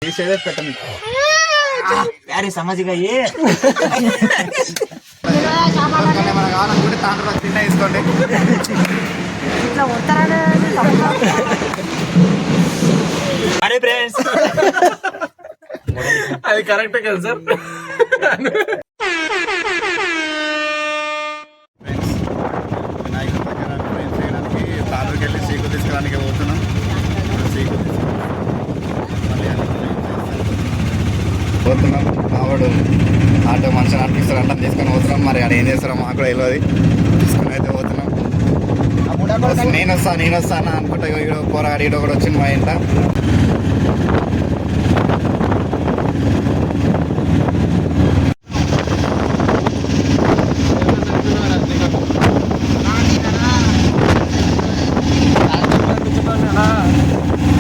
పెట్టండి ప్యారీ సమజిగా మన కావాలనుకుంటే తాండ్రు తిన్నా తీసుకోండి. అరే ఫ్రెండ్స్ అది కరెక్ట్ కదా సార్. వినాయకుడి దగ్గర ఫ్రెండ్స్ చేయడానికి తాండ్రుకి వెళ్ళి సీకు తీసుకురానికి పోతున్నాం. సీకు పోతున్నాం. మావాడు ఆటో మనిషిని అనిపిస్తారు అంటే తీసుకొని పోతున్నాం. మరి అది ఏం చేస్తారో మాకు కూడా తెలియదు. తీసుకుని అయితే పోతున్నాం. నేను వస్తాను అనుకుంటా. ఈడో పోరాడు ఈడో కూడా వచ్చింది మా ఇంట.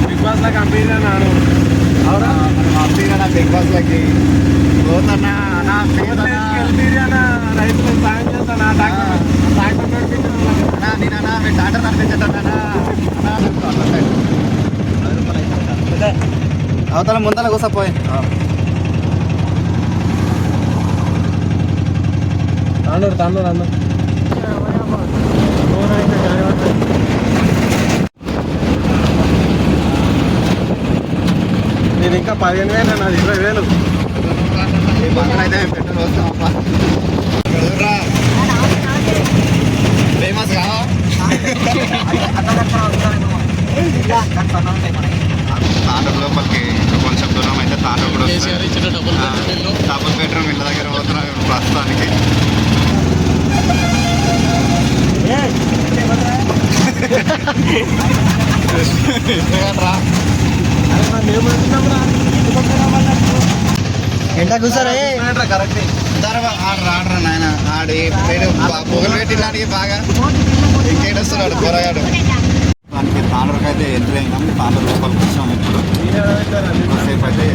బిగ్ బాస్ లో కంపెనీ నాను బిగ్ బాస్ లకి పోతున్నా రైతులు సాయం చేస్తాను. నేనా మీ డాక్టర్ అనిపించటన్నా అవతల ముందర కూసపోయి తాండూరు అన్న నేను ఇంకా 15,000 నాది 20,000. ఈ బంగారు అయితే మేము పెట్రోల్ వస్తామప్పా. ఫేమస్ కా తాండూరు లోపలికి కొంచెం దూరం అయితే తాండూరు కూడా డబుల్ బెడ్రూమ్ ఇళ్ళ దగ్గర పోతున్నాం ప్రస్తుతానికి. ఎంట కూర్చోరా కరెక్ట్ ఆడరా నాయన ఆడి పేరు పొగలు పెట్టినాడికి బాగా ఇంకేడొస్తున్నాడు పొరగాడు. దానికి తాండూరుకి అయితే ఎంట్రీ అయినాం. తాండూరు లోపలికి వచ్చాం. ఇప్పుడు సేపు అయితే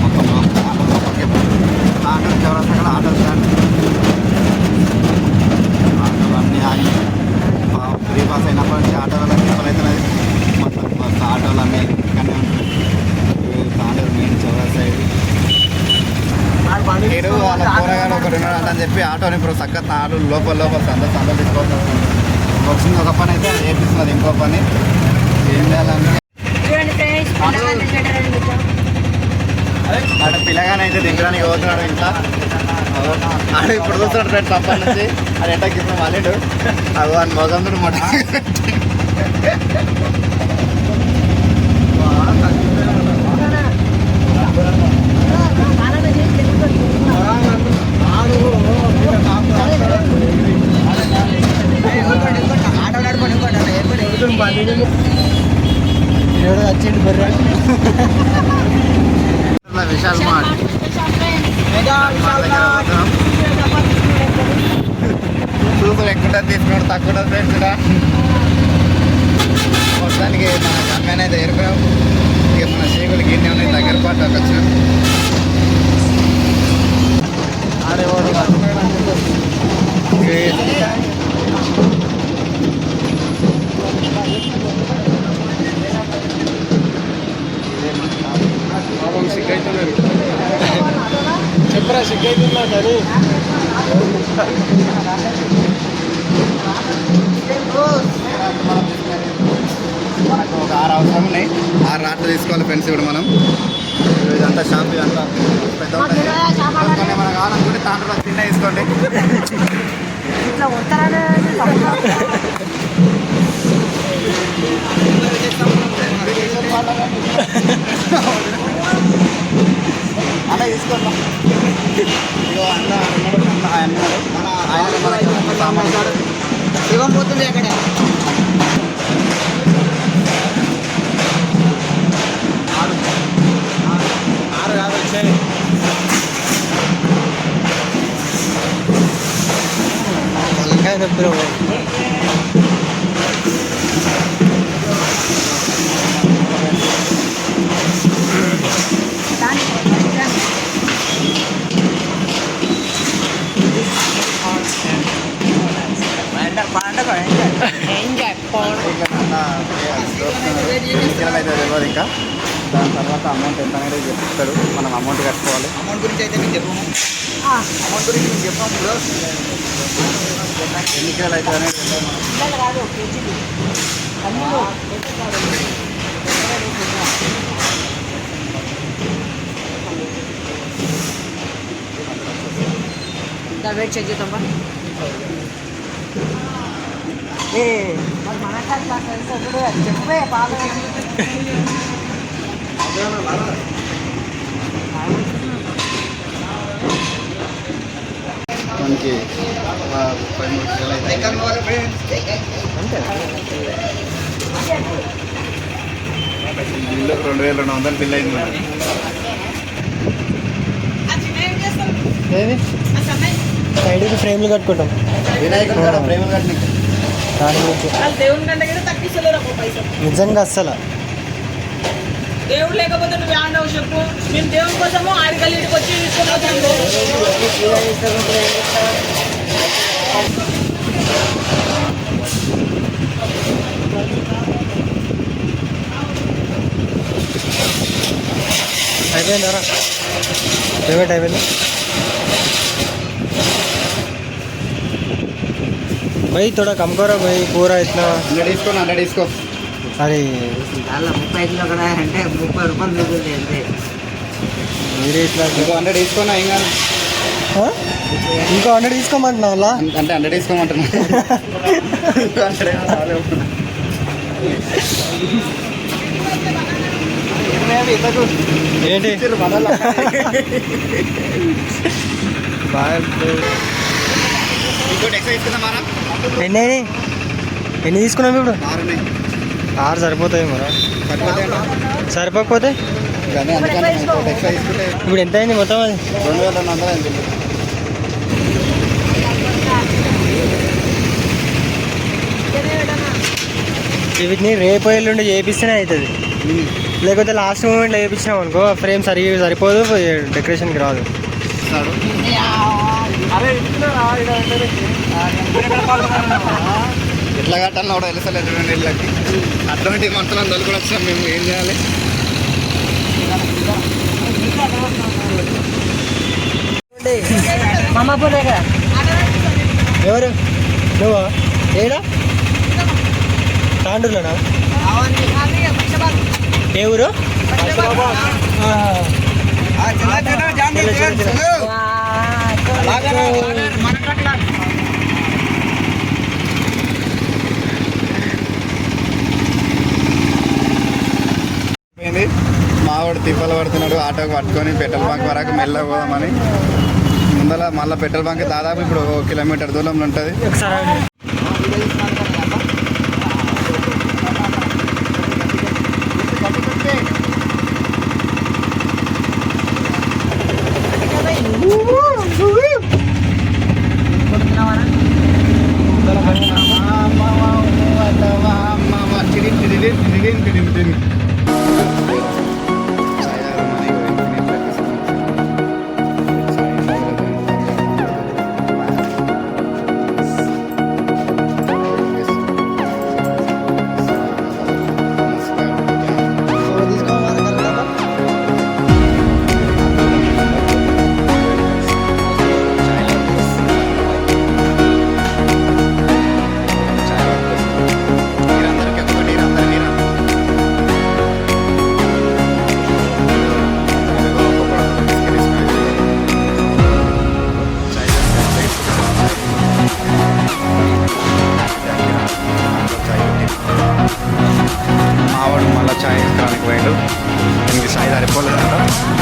మొత్తం తాండూరు లోపలికి తాండూరు చౌరస్తా ఆటో స్టాండ్ ఆటోలు అన్నీ ఆగి ఫ్రీ పాస్ అయినప్పటి నుంచి ఆటోలలో అయితే మొత్తం ఆటోలు అన్నీ ఇక్కడనే ఉంటాయి. తాండూరు మెయిన్ చౌరస్తా నేను వాళ్ళ కూరగాయలు ఒకటి ఉన్నాడు అని చెప్పి ఆటోని ఇప్పుడు చక్కగా తాడు లోపల సంద తీసుకోవాల్సి వస్తుంది. వచ్చింది ఒక పని అయితే చేపిస్తున్నది ఇంకో పని. ఏం చేయాలని అంటే పిల్లగానైతే దిగడానికి పోతున్నాడు ఇంట్లో. ఆడ ఇప్పుడు చూస్తున్నాడు ఫ్రెండ్స్ అప్పటి నుంచి. అది ఎంటకి ఇప్పుడు మళ్ళీడు అది అని మొగంతుడు మొట్ట వచ్చింది బర్రె విశాల్ మార్ట్ సూపర్ ఎక్కువ తీసుకున్నాడు తక్కువ ఫ్రెండ్స్. మొత్తానికి మన గమ్యాన్ని అయితే ఏర్పడాం. ఇక మన షేకులు గిన్నె ఉన్నాయి దగ్గర పాటు వచ్చాం. ఆడేవాడు సిగ్గైతున్నారు. చెప్పరా సిగ్గైతున్నా కానీ మనకు ఒక 6 అవసరం ఉన్నాయి. 6 రాట్లు తీసుకోవాలి ఫ్రెండ్స్. ఇప్పుడు మనం ఇదంతా షాప్ ఇదంతా పెద్ద ఉంటుంది. మనం కావాలనుకుంటే తాండ్రులో తిన్నా తీసుకోండి. అలా తీసుకోండి. ఇగో అన్న అన్నాడు ఆయన సామాన్ శివం పోతుంది అక్కడ. ఆరు కాదు వచ్చాయి. ఇంకా దాని తర్వాత అమౌంట్ ఎంత అనేది చెప్తాడు, మనం అమౌంట్ కట్టుకోవాలి. అమౌంట్ గురించి అయితే మీకు చెప్పము, అమౌంట్ గురించి మీకు చెప్పాము బ్రో. ఎన్ని కిలోలు అవుతుంది అనేది వెయిట్ చెక్ చేద్దాం. చెప్పే పాల మనకి 13 కిలోలు అయితే బిల్లు 2200 బిల్ అయింది మనకి. సైడ్కి ఫ్రేమ్లు కట్టుకుంటాం. వినాయకుడు కూడా ప్రేమలు కట్టిన దాని గురించి దేవుని కంటే కూడా తగ్గిస్తలేరు అప్పుడు పైసలు. నిజంగా అస్సలు దేవుడు లేకపోతే నువ్వు ఆడవు చెప్పు. మేము దేవుని కోసము ఆడికల్లికి వచ్చి తీసుకొని అయిపోయిందారా? పేమెంట్ అయిపోయింది. भाई थोड़ा कम करो भाई, पूरा इतना 100 తీసుకో. अरे 35 కిలో కూడా అంటే 30 రూపాయలు మిగులుతుంది అంతే. మీరే ఇట్లా ఇంకో 100 తీసుకోనా ఏం కాదు. ఇంకో 100 తీసుకోమంటున్నావు అలా అంటే 100 తీసుకోమంటున్నా. ఏంటి ఇంకోటి ఎక్స్ట్రా తీసుకుందామారా? ఎన్ని తీసుకున్నాం ఇప్పుడు? 6 సరిపోతాయి మరా? సరిపోకపోతే కానీ అందుకని ఇంకోటి ఎక్స్ట్రా తీసుకుంటే ఇప్పుడు ఎంత అయింది మొత్తం? అది 2200 అయింది. వీటిని రేపు ఎల్లుండి చేపిస్తేనే అవుతుంది. లేకపోతే లాస్ట్ మూమెంట్లో చేయించినాం అనుకో ఫ్రేమ్ సరిపోదు, డెకరేషన్కి రాదు. ఎట్లా కట్టాలని కూడా తెలుసలేదు 2 నెలలకి. అటువంటి మంత్రులు అందరూ కూడా వచ్చాం, మేము ఏం చేయాలి? ఎవరు నువ్వా? ఏడా తాండూరులోనా? ఏ ఊరు? మావాడు తిప్పలు పడుతున్నాడు, ఆటోకి పట్టుకొని పెట్రోల్ బంక్ వరకు మెల్ల పోదామని. ముందర మళ్ళీ పెట్రోల్ బంక్ దాదాపు ఇప్పుడు 1 కిలోమీటర్ దూరంలో ఉంటుంది.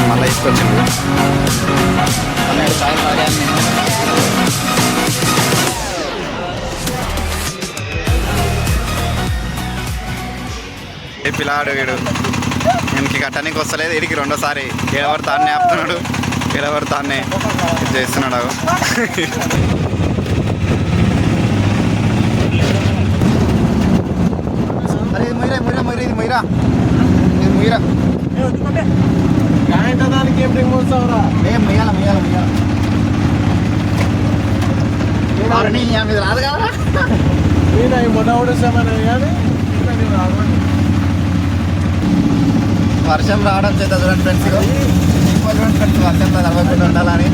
మళ్ళీ తీసుకొచ్చింది. అన్నాడు చాయ్ తాగాను నేను. ఏ పిల్లాడు వీడు ఇంటికి కట్టడానికి వస్తలేదు, వీడికి 2సారి ఏడవరు తాన్నే ఆపుతున్నాడు, ఏడవరు తాన్నే ఇది చేస్తున్నాడు. అరే ఇది మొయ్యరా మొయ్యరా మొయ్యరా ఇది మొయ్యరా ఇది మొయ్యరా దానికి ఏం రింగ్ వస్తావురా? ఏం మొయ్యాల మొయ్యాల మొయ్యాల మీద రాదు కదా. నేను మొన్న కూడా వస్తామని కానీ రాదు. వర్షం రావడం చేత చూడండి ఫ్రెండ్స్, ఫ్రెండ్స్ వర్షంలో తడవకుండా ఉండాలని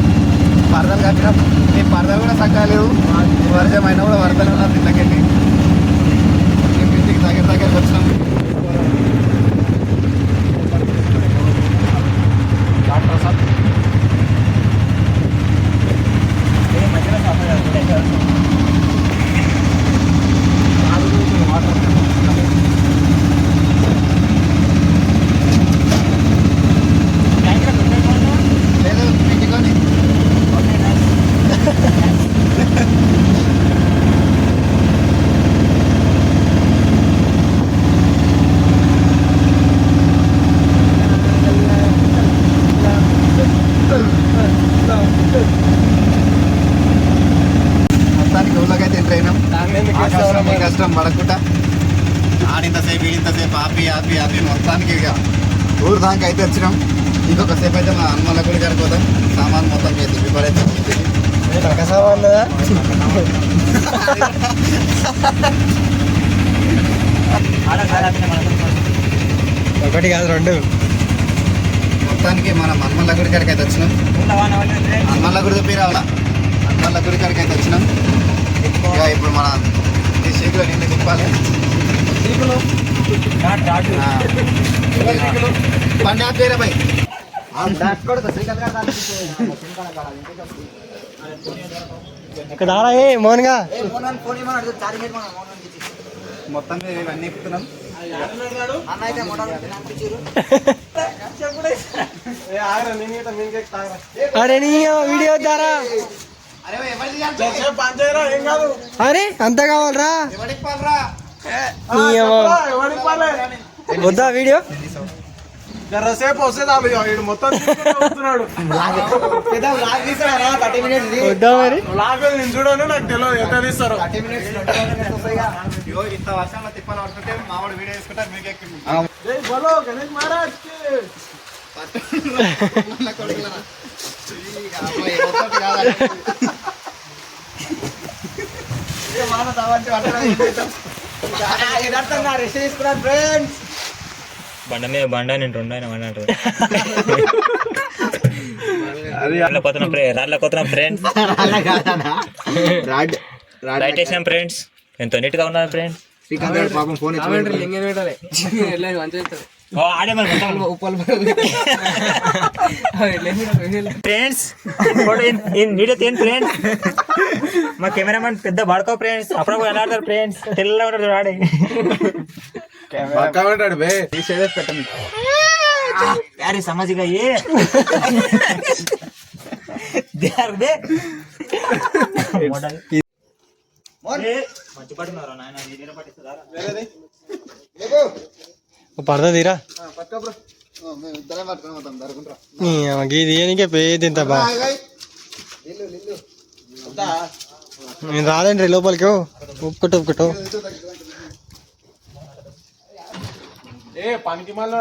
పరదలు కట్టినాం. ఈ పరదలు కూడా చక్కగా లేవు, వర్షం అయినా కూడా వరదలు ఉన్నారు ఇంట్లోకెళ్ళి. ఇంటికి దగ్గరికి వచ్చినాం. లేదు ఇంటికొని మొత్తానికి ఊళ్ళోకైతే ఎంటర్ అయినాం. ఈ కష్టం పడకుండా ఆడింతసేపు ఈడింతసేపు ఆపి ఆపి ఆపి మొత్తానికి ఇక ఊరు దానికి అయితే వచ్చినాం. ఇంకొక సేపు అయితే మా హనుమాన్ల గుడి సరిపోతాం. సామాన్ మొత్తం చేసి విపరీతం ఒకటి కాదు రెండు. మొత్తానికి మనం హనుమాన్ల గుడి కాడికి అయితే వచ్చినాం. హనుమాన్ల గుడి చూపి రావాలా, హనుమాన్ల గుడి కాడికి అయితే వచ్చినాం. ఇక ఇప్పుడు మన ఈ షేకులో నిన్ను తిప్పాలి. పండి ఆపేరా భయ్. ఇక్కడ దారా ఏ మోహన్గా మొత్తం మీద ఇవన్నీ ఎక్కుతున్నాం. అరే నీ వీడియో దారా. అరే అంత కావాలరా వద్దా వీడియో సేపు వస్తే మొత్తం వద్దా మరి నేను చూడను, నాకు తెలియదు ఎంత తీస్తారు. ఇంత వర్షంలో తిప్పాలి పడుతుంటే మావాడు వీడియో తీసుకుంటారు. మీకు బలో గణేష్ మహారాజ్ బండ మీద బండ నేను రెండు అయినా బండ అంటారు. రాళ్ళ కొత్తున్నాం ఫ్రెండ్స్, రైట్ వేసినాం ఫ్రెండ్స్. ఎంతో నీట్ గా ఉన్నారు ఫ్రెండ్స్. పాపం ఫోన్ ఆడే మరి ఫ్రెండ్స్ వీడియో తీయండి ఫ్రెండ్స్. మా కెమెరామెన్ పెద్ద పడుకో ఫ్రెండ్స్. అప్పుడప్పుడు ఎలా ఆడతారు ఫ్రెండ్స్, తెల్లగా ఉంటారు ఆడే. పెట్టండి यार समझ गए మంచి పడుతున్నారు నాయన. పడదా తీరా ఇద్దరే పట్టుకుని పోతాం జరుగుంటారా. ఇది ఏనికే పేది ఇంత బా నేను రాలేండి లోపలికి. ఉప్పుకట్టు ఉప్పుకట్టు ఏ పనికి మళ్ళీ